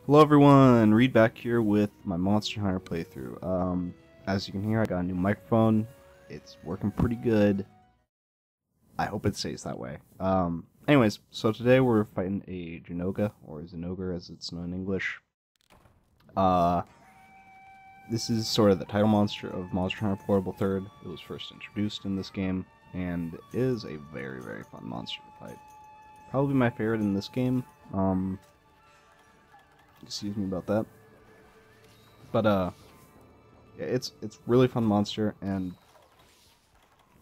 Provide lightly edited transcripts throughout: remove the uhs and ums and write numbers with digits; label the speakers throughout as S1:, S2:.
S1: Hello everyone, Reed back here with my Monster Hunter playthrough. As you can hear, I got a new microphone. It's working pretty good. I hope it stays that way. Anyways, so today we're fighting a Jinouga, or Jinouga as it's known in English. Uh, this is sort of the title monster of Monster Hunter Portable 3rd. It was first introduced in this game, and is a very, very fun monster to fight. Probably my favorite in this game. Excuse me about that. But yeah, it's really fun monster, and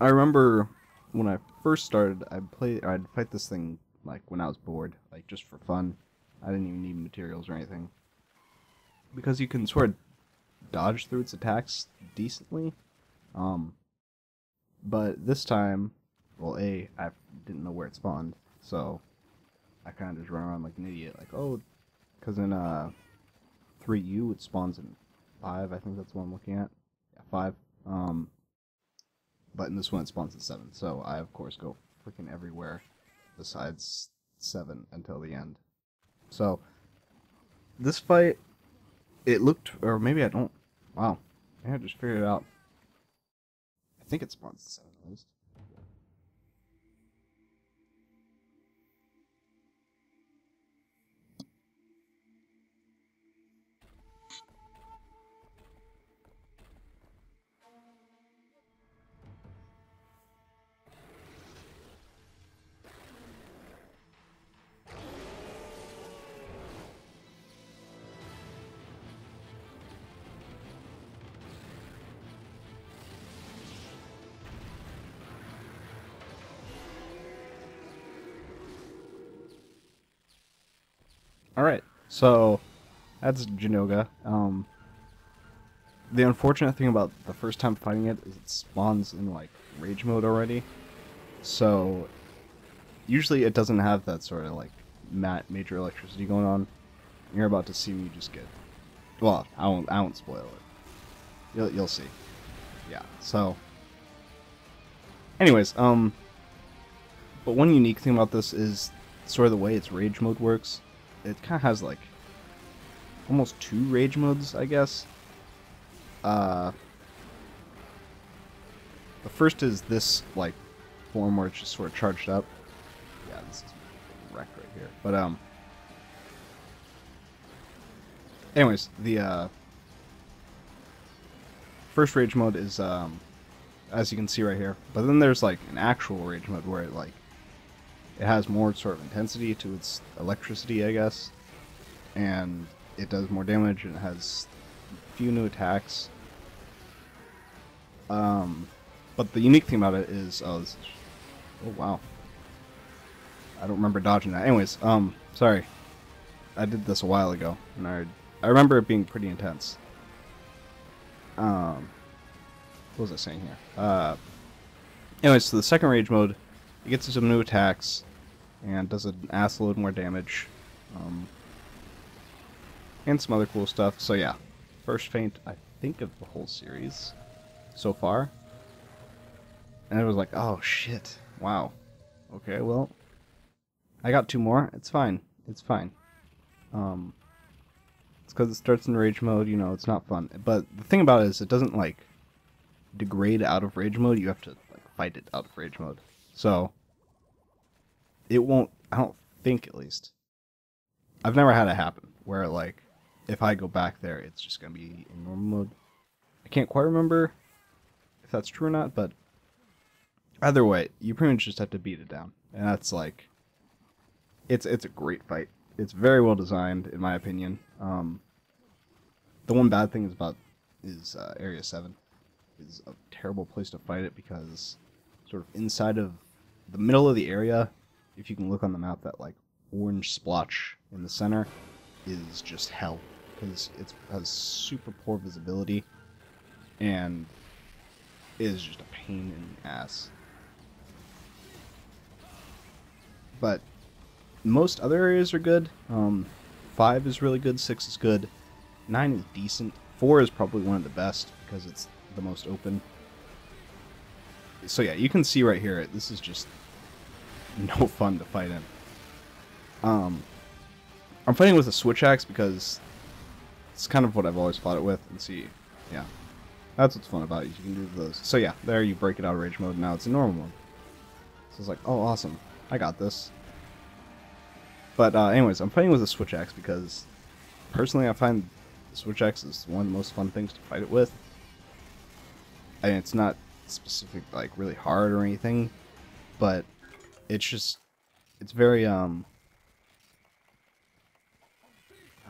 S1: I remember when I first started, I'd fight this thing like when I was bored, like just for fun. I didn't even need materials or anything because you can sort of dodge through its attacks decently. Um, but this time, well, I didn't know where it spawned, so I kind of just run around like an idiot, like because in 3U it spawns in 5. I think that's what I'm looking at. Yeah, 5. But in this one it spawns at 7. So I of course go freaking everywhere besides 7 until the end. So this fight, it looked, or maybe I don't. Wow, maybe I just figured it out. I think it spawns at 7 at least. All right, so that's Jinouga. The unfortunate thing about the first time fighting it is it spawns in like rage mode already. So usually it doesn't have that sort of like major electricity going on. You're about to see me just get. Well, I won't spoil it. You'll see. Yeah. So, anyways, but one unique thing about this is sort of the way its rage mode works. It kind of has like almost 2 rage modes, I guess. Uh, the first is this like form where it's just sort of charged up. Yeah, this is wrecked right here. But anyways, the first rage mode is as you can see right here. But then there's like an actual rage mode where it has more sort of intensity to its electricity, I guess, and it does more damage and it has a few new attacks. But the unique thing about it is oh wow, I don't remember dodging that. Anyways, sorry, I did this a while ago and I remember it being pretty intense. What was I saying here? Anyways, so the second rage mode, it gets some new attacks and does an ass load more damage, and some other cool stuff. So yeah, first feint I think of the whole series so far, and it was like, oh shit, wow, okay, well, I got 2 more. It's fine. It's fine. It's because it starts in rage mode. You know, it's not fun. But the thing about it is, it doesn't like degrade out of rage mode. You have to like fight it out of rage mode. So it won't. I don't think, at least. I've never had it happen where like if I go back there, it's just gonna be in normal mode. I can't quite remember if that's true or not, but either way, you pretty much just have to beat it down, and that's like it's a great fight. It's very well designed, in my opinion. The one bad thing is Area 7 is a terrible place to fight it because sort of inside of the middle of the area, if you can look on the map, that like orange splotch in the center is just hell because it has super poor visibility and is just a pain in the ass. But most other areas are good. 5 is really good, 6 is good, 9 is decent, 4 is probably one of the best because it's the most open. So yeah, you can see right here, this is just no fun to fight in. I'm fighting with a switch axe because it's kind of what I've always fought it with. And see, yeah, that's what's fun about it. You can do those. So yeah, there you break it out of rage mode. Now it's in normal mode. So it's like, oh, awesome, I got this. But anyways, I'm fighting with a switch axe because personally I find the switch axe is one of the most fun things to fight it with. I mean, it's not specific, like really hard or anything, but it's just, it's very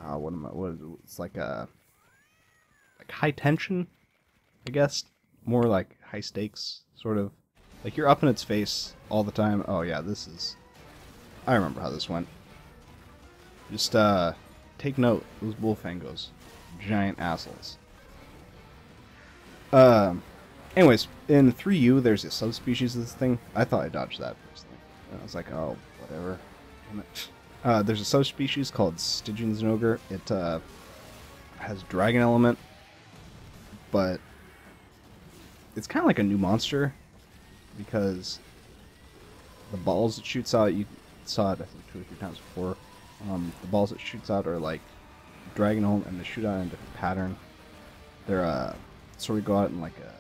S1: what is it? It's like a high tension, I guess, more like high stakes sort of. Like you're up in its face all the time. Oh yeah, I remember how this went. Just take note, those bullfangos, giant assholes. Anyways, in 3U, there's a subspecies of this thing. I thought I dodged that personally. And I was like, oh, whatever. There's a subspecies called Stygian Jinouga. It has dragon element, but it's kind of like a new monster because the balls it shoots out, you saw it I think 2 or 3 times before. The balls it shoots out are like dragon element, and they shoot out in a different pattern. They're sort of go out in like a,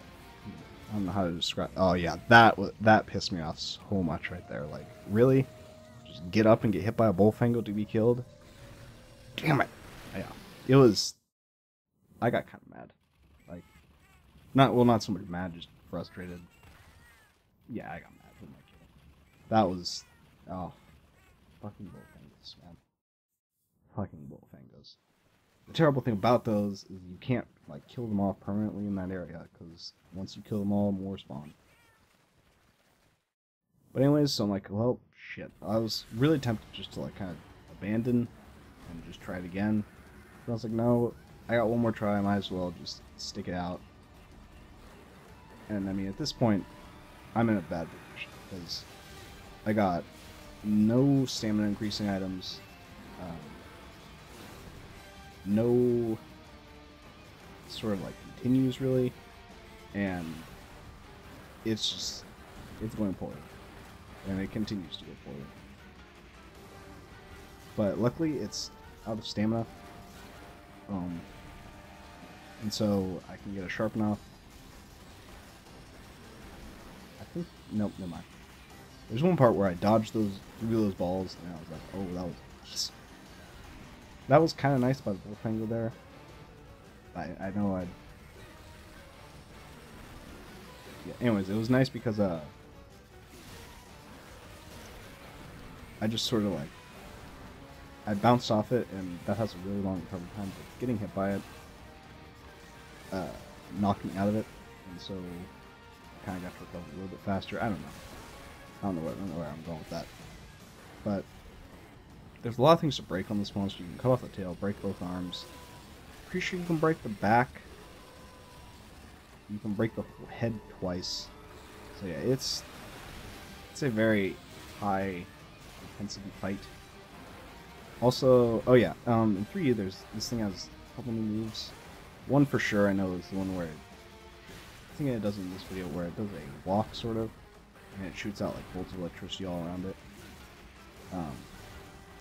S1: I don't know how to describe. Oh yeah, that pissed me off so much right there. Like, really? Just get up and get hit by a bullfango to be killed? Damn it! Yeah, it was. I got kind of mad. Like, not so much mad, just frustrated. Yeah, I got mad. Who am I kidding? That was, oh, fucking bullfangos, man. Fucking bullfangos. The terrible thing about those is you can't like kill them off permanently in that area, because once you kill them all, more spawn. But anyways, so I'm like, well, shit. I was really tempted just to like kind of abandon and just try it again. But I was like, no, I got one more try, I might as well just stick it out. And I mean, at this point, I'm in a bad position, because I got no stamina increasing items, no sort of like continues really, and it's going poorly, and it continues to go poorly. But luckily it's out of stamina, and so I can get a sharpen off. I think, nope, never mind. There's one part where I dodged through those balls, and I was like, oh, that was nice. That was kind of nice by the bullfango there. I know I'd... Yeah, anyways, it was nice because, I just sort of like... I bounced off it, and that has a really long recovery time, but getting hit by it, knocked me out of it, and so I kind of got to recover a little bit faster. I don't know where I'm going with that. But there's a lot of things to break on this monster. You can cut off the tail, break both arms. Pretty sure you can break the back. You can break the head twice. So yeah, it's a very high intensity fight. Also, oh yeah, in 3, this thing has a couple new moves. One for sure I know is the one where I think it does in this video, where it does a walk sort of, and it shoots out like bolts of electricity all around it.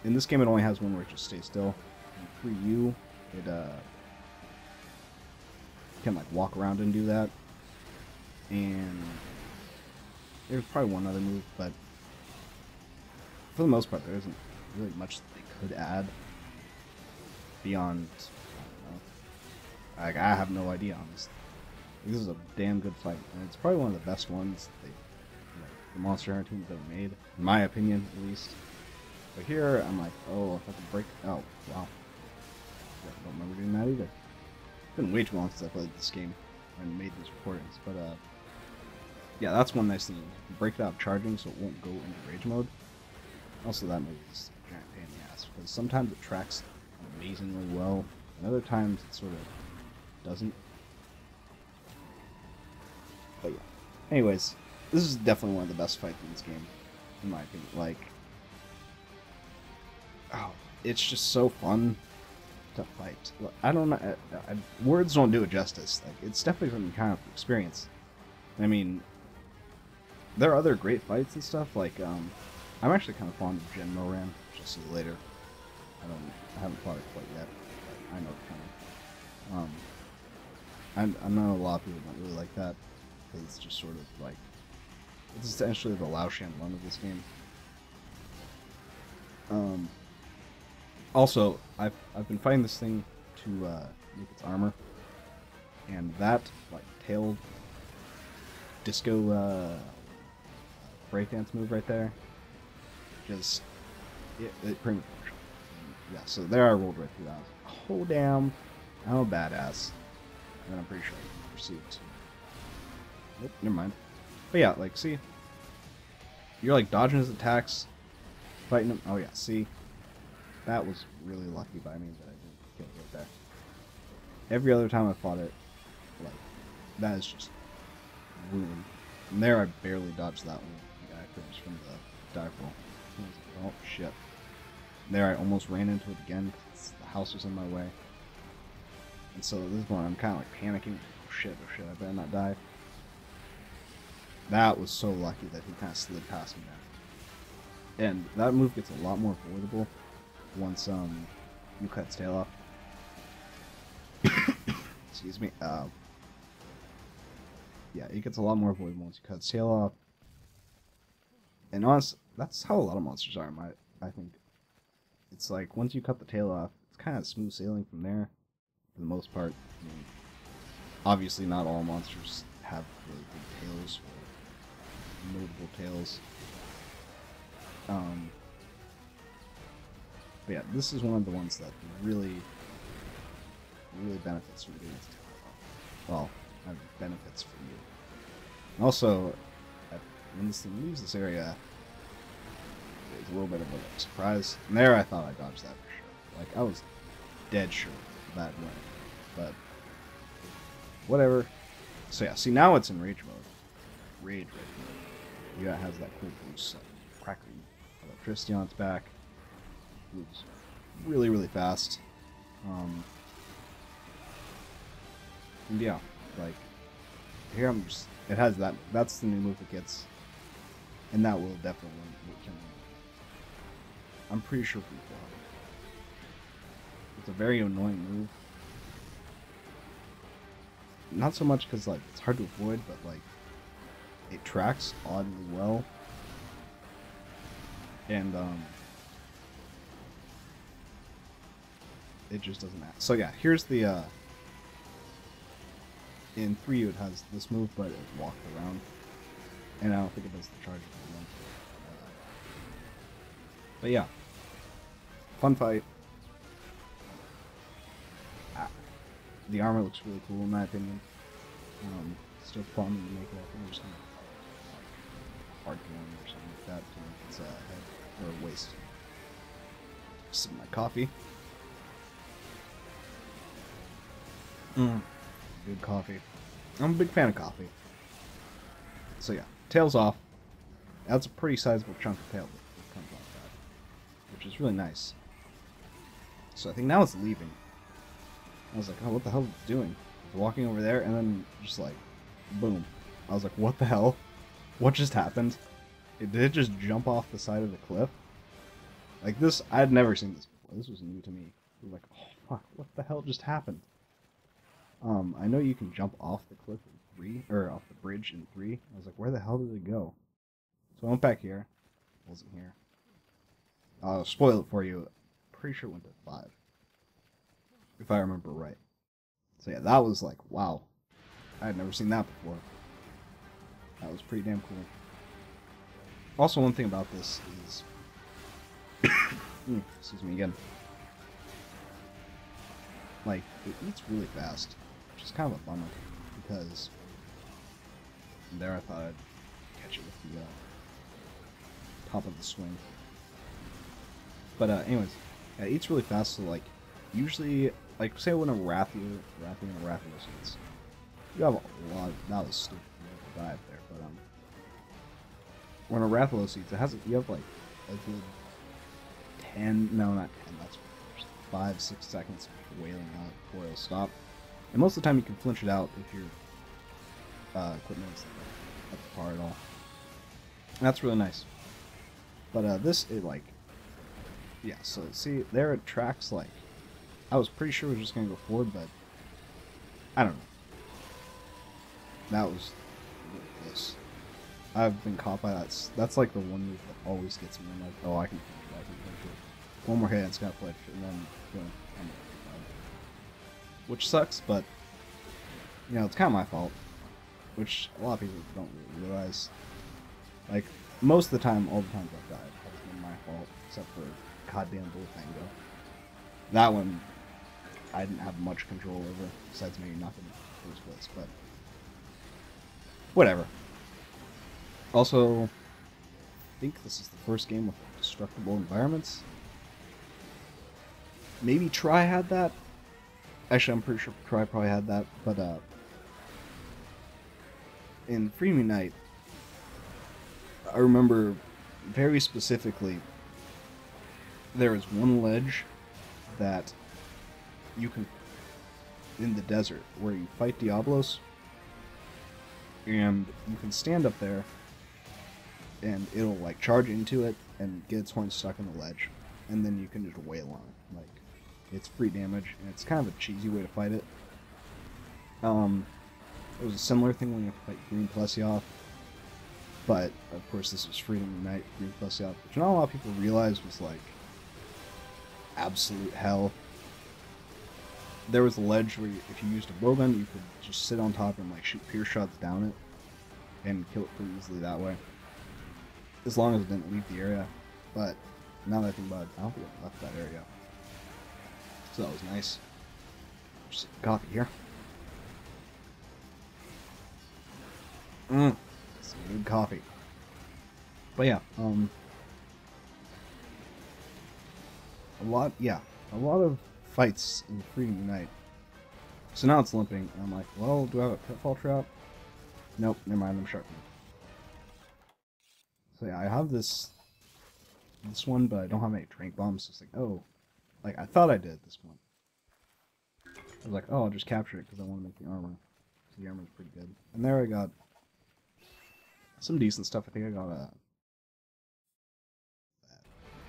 S1: In this game, it only has one where it just stays still. In 3U, it can like walk around and do that. And there's probably one other move, but for the most part, there isn't really much that they could add beyond. I don't know. I have no idea, honestly. This is a damn good fight, and it's probably one of the best ones the Monster Hunter team's ever made, in my opinion, at least. But here, I'm like, oh, if I can break... Oh, wow. I don't remember doing that either. It's been way too long since I played this game and made these recordings, but, yeah, that's one nice thing. You can break it out of charging so it won't go into rage mode. Also, that move is a giant pain in the ass, because sometimes it tracks amazingly well, and other times it sort of doesn't. But yeah. Anyways, this is definitely one of the best fights in this game, in my opinion. Like, oh, it's just so fun to fight. I don't know, words don't do it justice. Like, it's definitely some kind of experience. I mean, there are other great fights and stuff. Like, I'm actually kind of fond of Jinouga, which I'll see later. I haven't fought it quite yet, but I know it's coming. I know a lot of people don't really like that, because it's just sort of like, it's essentially the Lao Shan run of this game. Also, I've been fighting this thing to make its armor, and that like tail disco breakdance move right there, just it pretty much. Yeah, so there I rolled right through that. I was like, oh damn, I'm a badass. And I'm pretty sure I can proceed to. Nope, never mind. But yeah, like, see, you're like dodging his attacks, fighting him. Oh yeah, see, that was really lucky by me that I didn't kill it right there. Every other time I fought it, like, that is just ruined. And there I barely dodged that one. The guy finished from the dive roll. I was like, oh shit. And there I almost ran into it again because the house was in my way. And so at this point I'm kind of like panicking. Oh shit, I better not die. That was so lucky that he kind of slid past me there. And that move gets a lot more avoidable once you cut its tail off. Excuse me. Yeah, it gets a lot more avoidable once you cut its tail off. And honestly, that's how a lot of monsters are. I think it's like once you cut the tail off, it's kind of smooth sailing from there, for the most part. I mean, obviously, not all monsters have really big tails or notable tails. But yeah, this is one of the ones that really benefits from getting its tail off. Well, benefits for you. And also, when this thing leaves this area, it's a little bit of a surprise. And there I thought I dodged that for sure. Like, I was dead sure that went. But, whatever. So yeah, see, now it's in rage mode. Rage mode. Yeah, it has that cool boost, like, crackling electricity on its back. Moves really fast. And yeah, like, here I'm just, it has that, that's the new move it gets. And that will definitely kill me. I'm pretty sure free fall. It's a very annoying move. Not so much because, like, it's hard to avoid, but, like, it tracks oddly well. And, it just doesn't matter. So yeah, here's the, in 3 it has this move, but it walked around. And I don't think it does the charge one. But yeah, fun fight. The armor looks really cool in my opinion. Still fun to make it. I think there's some hard one or something like that to make its head or waist. Some of my coffee. Good coffee. I'm a big fan of coffee. So yeah, tail's off. That's a pretty sizable chunk of tail that comes off that, which is really nice. So I think now it's leaving. I was like, oh, what the hell is it doing? It's walking over there, and then just like, boom. I was like, what the hell? What just happened? Did it just jump off the side of the cliff? Like this, I had never seen this before. This was new to me. I was like, oh fuck, what the hell just happened? I know you can jump off the cliff in 3, or off the bridge in 3. I was like, where the hell did it go? So I went back here. It wasn't here. I'll spoil it for you. Pretty sure it went to 5. If I remember right. So yeah, that was like, wow. I had never seen that before. That was pretty damn cool. Also, one thing about this is... excuse me again. Like, it eats really fast. Which is kind of a bummer. Because... there I thought I'd catch it with the top of the swing. But anyways, yeah, it eats really fast, so like, usually, like, say when a Rathian and a Rathian, you have a lot of, that was stupid dive there, but when a Rathalos, it has, you have like a good 10, no not 10, that's 5-6 seconds of wailing out before it'll stop. And most of the time you can flinch it out if your equipment is up to par at all. And that's really nice. But this, it like, Yeah, so see, there it tracks, like, I was pretty sure we were just gonna go forward, but I don't know. That was really close. I've been caught by that. That's like the one move that always gets me. I'm like, oh, I can finish it, I can finish it. One more hit, and it's gonna flinch, and then boom, I'm dead. Which sucks, but you know, it's kind of my fault. Which a lot of people don't really realize. Like, most of the time, all the times I've died, has been my fault, except for goddamn Bull Tango. That one, I didn't have much control over, besides maybe nothing in the first place, but whatever. Also, I think this is the first game with destructible environments. Maybe Try had that. Actually, I'm pretty sure Try probably had that, but in Freedom Unite, I remember very specifically there is one ledge that you can, in the desert, where you fight Diablos, and you can stand up there, and it'll like charge into it and get its horn stuck in the ledge, and then you can just wail on it. Like, it's free damage, and it's kind of a cheesy way to fight it. It was a similar thing when you have to fight Green Plesioth, but of course this was Freedom Unite Green Plesioth, which not a lot of people realize was like absolute hell. There was a ledge where if you used a bowgun, you could just sit on top and like shoot pierce shots down it and kill it pretty easily that way, as long as it didn't leave the area. But now that I think about it, I don't think it left that area, so that was nice. Just coffee here. Some good coffee. But yeah, a lot of fights in Freedom Unite. So now it's limping, and I'm like, well, do I have a pitfall trap? Nope, never mind, I'm sharpening. So yeah, I have this one, but I don't have any trank bombs. So it's like, oh, like I thought I did at this point. I was like, oh, I'll just capture it because I want to make the armor. So the armor is pretty good. And there I got some decent stuff. I think I got a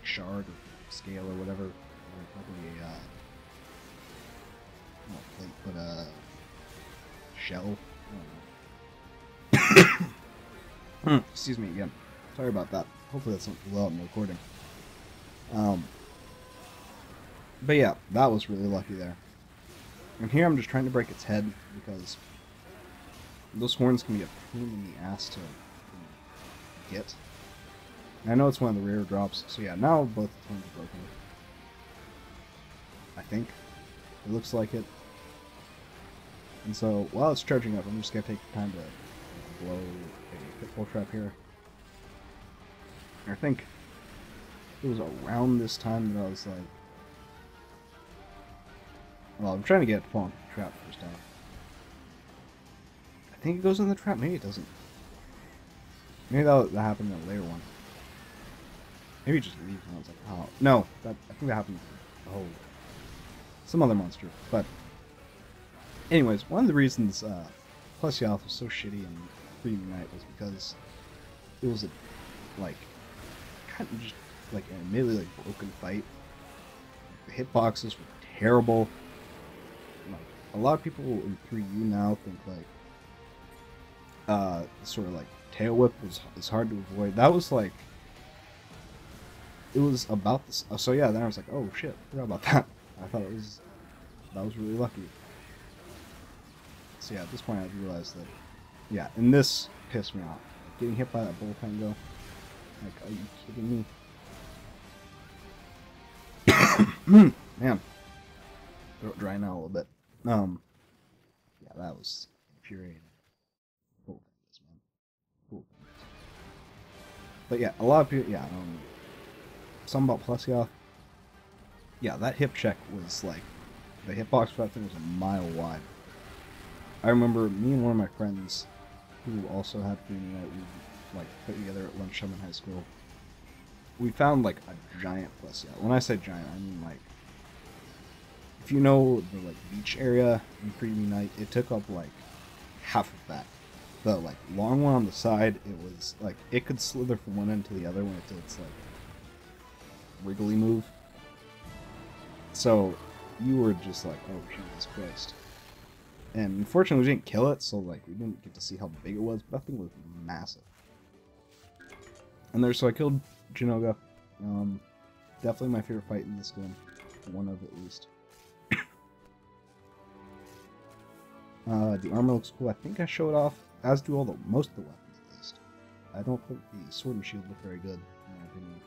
S1: shard or scale or whatever. Or probably not plate, but a shell. I don't know. Excuse me again. Sorry about that. Hopefully that's not too loud in the recording. But yeah, that was really lucky there. And here I'm just trying to break its head because those horns can be a pain in the ass to get. And I know it's one of the rare drops, so yeah, now both the horns are broken. I think. It looks like it. And so, while it's charging up, I'm just going to take the time to blow a pitfall trap here. I think it was around this time that I was like, well, I'm trying to get it to fall into the trap first time. I think it goes in the trap, maybe it doesn't. Maybe that happened in a later one. Maybe it just leaves and I was like, oh. No, I think that happened. Oh. Some other monster. But, anyways, one of the reasons Plesioth was so shitty in Freedom Unite was because it was a, like, kind of just, like, an admittedly, like, broken fight. The hitboxes were terrible. Like, a lot of people in 3U now think, like, sort of, like, tail whip is hard to avoid. That was, like, it was about this. So, yeah, then I was like, oh, shit, I forgot about that. I thought that was really lucky. So yeah, at this point I realized that, yeah, and this pissed me off. Like, getting hit by that Bull Tango. Like, are you kidding me? Man. Throat dry now a little bit. Yeah, that was infuriating. Bull Tangos, man. Bull Tangos. But yeah, a lot of people, yeah, something about Plesioth. Yeah, that hip check was like, the hitbox for that thing was a mile wide. I remember me and one of my friends, who also had Freedom Unite, we like put together at lunchtime in high school. We found like a giant Plesioth. When I say giant, I mean like, if you know the like beach area in Freedom Unite, it took up like half of that. The like long one on the side, it was like it could slither from one end to the other when it did its like wiggly move. So you were just like, oh Jesus Christ. And unfortunately we didn't kill it, so like we didn't get to see how big it was, but that thing was massive. And there, so I killed Jinouga. Definitely my favorite fight in this game. One of at least. The armor looks cool. I think I showed off, as do most of the weapons at least. I don't think the sword and shield look very good, in my opinion.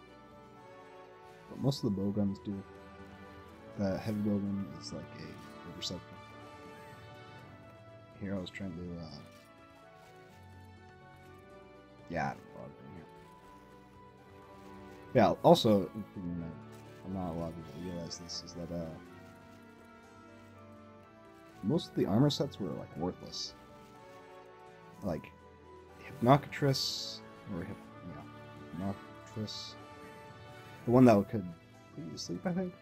S1: But most of the bowguns do. The heavy bowgun is like a receptor. Here I was trying to, yeah, I don't know what I was doing here. Yeah, also, I'm not a lot of people realize this, is that, most of the armor sets were, like, worthless. Like, Hypnocatress, or Hypnocatress, the one that could put you to sleep, I think.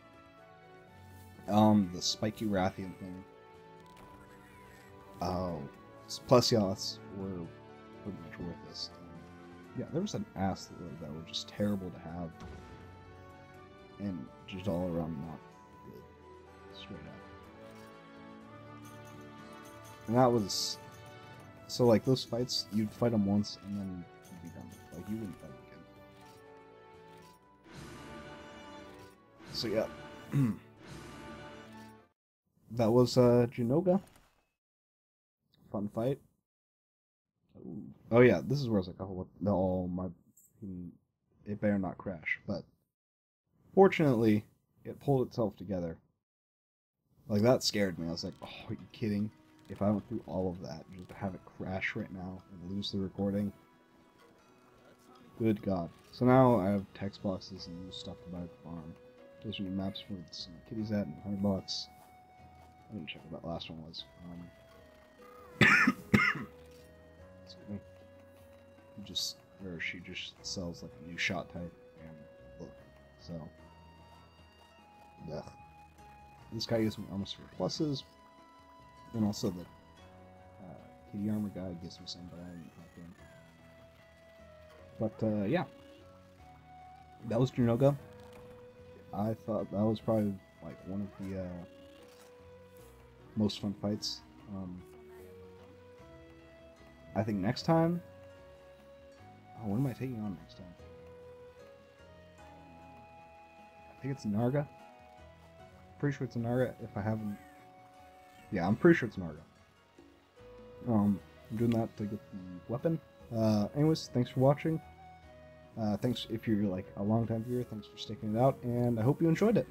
S1: The spiky Rathian thing. Plesioths were pretty much worthless. Yeah, there was an ass that were just terrible to have. And just all around not good. Straight up. And that was... So, like, those fights, you'd fight them once, and then you'd be done. Like, you wouldn't fight again. So, yeah. That was, Jinouga. Fun fight. Ooh. Oh, yeah, this is where I was like, oh, my... It better not crash, but... Fortunately, it pulled itself together. Like, that scared me. I was like, oh, are you kidding? If I went through all of that, just to have it crash right now and lose the recording. Good God. So now I have text boxes and new stuff to buy at the farm. There's new maps for some kitties at and $100. I didn't check what that last one was. Excuse me. She just sells like a new shot type and look. So, ugh. This guy gives me almost 4 pluses. And also the kitty armor guy gives me some, but I didn't talk to him. But yeah, that was Jinouga. I thought that was probably like one of the most fun fights. I think next time. Oh, what am I taking on next time? I think it's Narga. Pretty sure it's a Narga. If I haven't. Yeah, I'm pretty sure it's Narga. I'm doing that to get the weapon. Anyways, thanks for watching. Thanks if you're like a long time viewer. Thanks for sticking it out, and I hope you enjoyed it.